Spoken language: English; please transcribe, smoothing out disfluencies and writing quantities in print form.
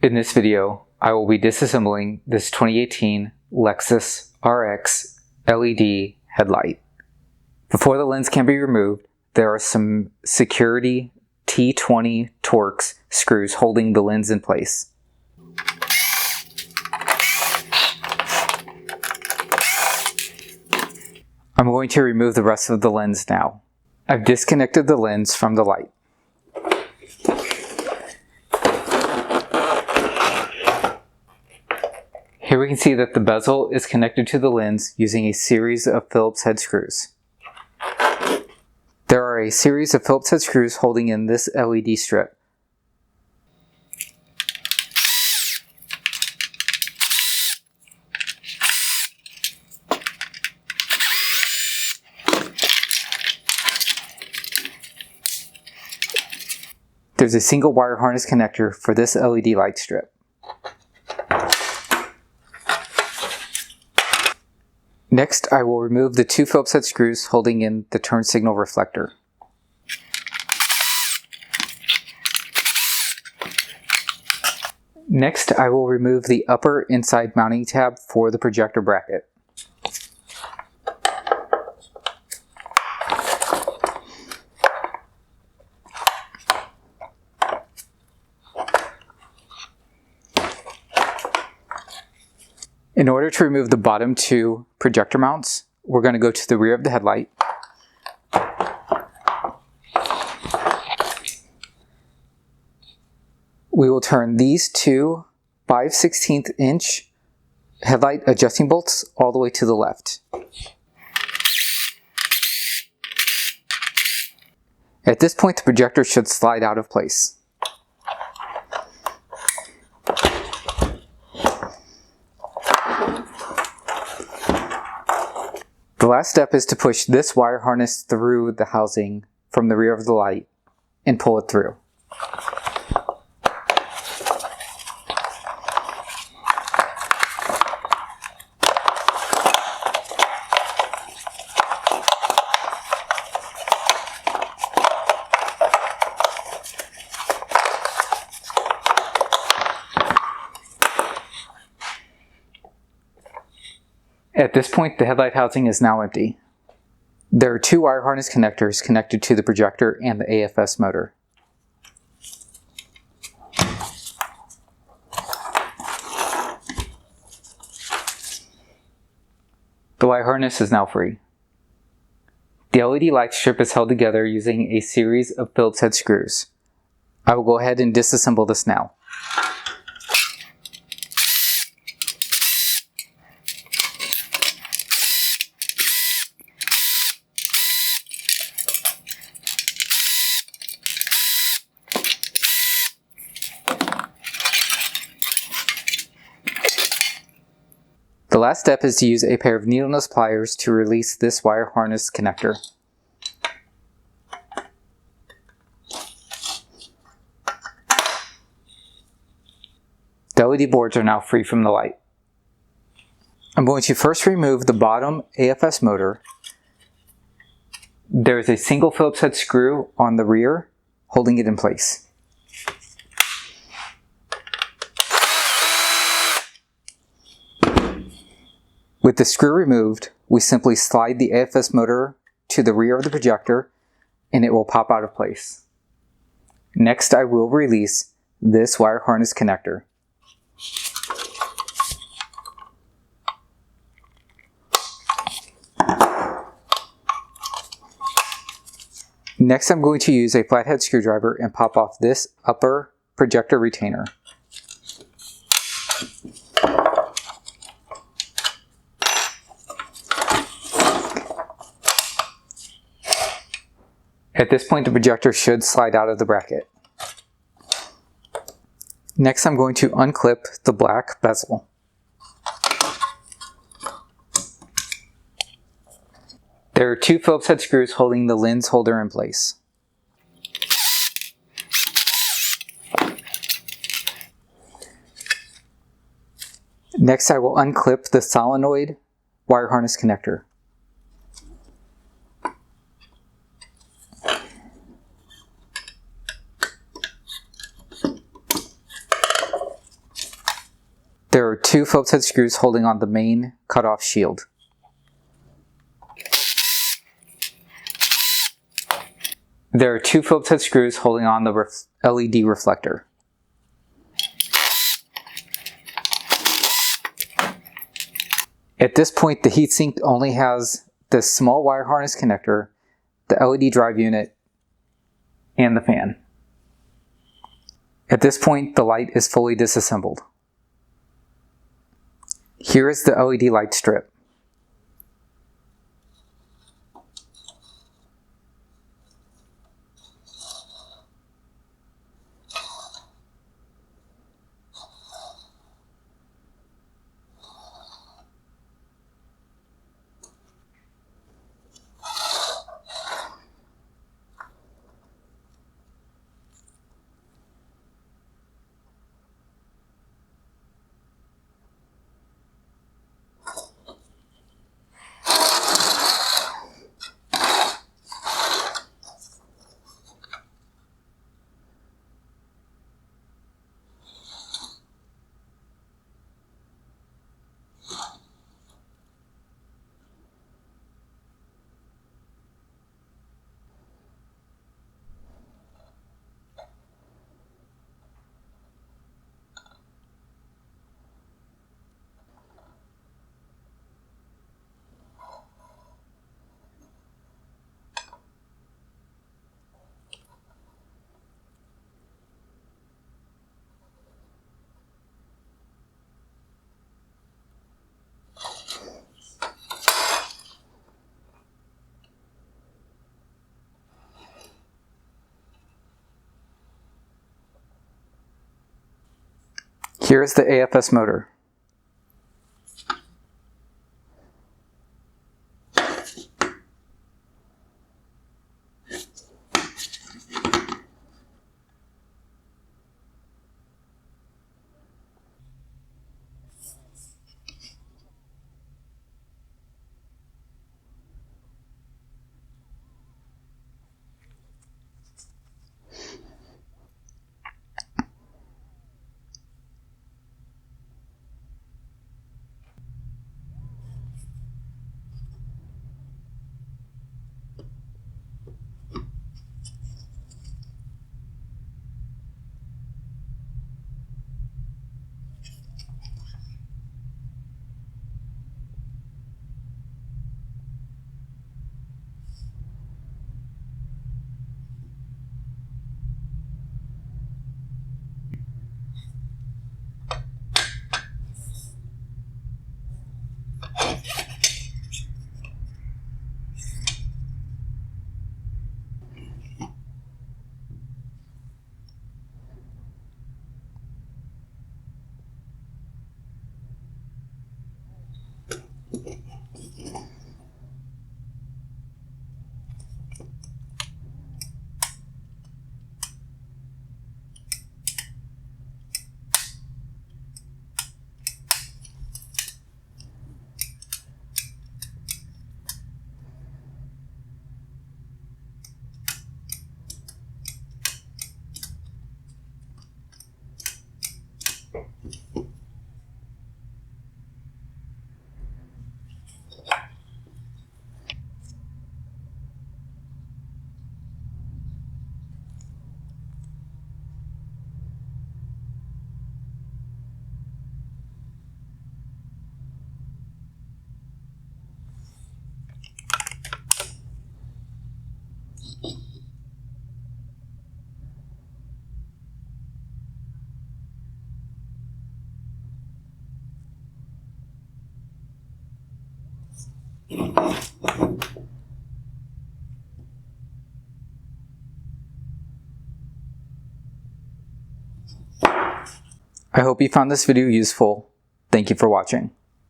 In this video, I will be disassembling this 2018 Lexus RX LED headlight. Before the lens can be removed, there are some security T20 Torx screws holding the lens in place. I'm going to remove the rest of the lens now. I've disconnected the lens from the light. Here we can see that the bezel is connected to the lens using a series of Phillips head screws. There are a series of Phillips head screws holding in this LED strip. There's a single wire harness connector for this LED light strip. Next, I will remove the two Phillips head screws holding in the turn signal reflector. Next, I will remove the upper inside mounting tab for the projector bracket. In order to remove the bottom two projector mounts, we're going to go to the rear of the headlight. We will turn these two 5/16 inch headlight adjusting bolts all the way to the left. At this point, the projector should slide out of place. The last step is to push this wire harness through the housing from the rear of the light and pull it through. At this point, the headlight housing is now empty. There are two wire harness connectors connected to the projector and the AFS motor. The wire harness is now free. The LED light strip is held together using a series of Phillips head screws. I will go ahead and disassemble this now. The last step is to use a pair of needle nose pliers to release this wire harness connector. The LED boards are now free from the light. I'm going to first remove the bottom AFS motor. There is a single Phillips head screw on the rear holding it in place. With the screw removed, we simply slide the AFS motor to the rear of the projector and it will pop out of place. Next, I will release this wire harness connector. Next, I'm going to use a flathead screwdriver and pop off this upper projector retainer. At this point, the projector should slide out of the bracket. Next, I'm going to unclip the black bezel. There are two Phillips head screws holding the lens holder in place. Next, I will unclip the solenoid wire harness connector. There are 2 Phillips head screws holding on the main cutoff shield. There are 2 Phillips head screws holding on the LED reflector. At this point, the heatsink only has this small wire harness connector, the LED drive unit, and the fan. At this point, the light is fully disassembled. Here is the LED light strip. Here is the AFS motor. I hope you found this video useful. Thank you for watching.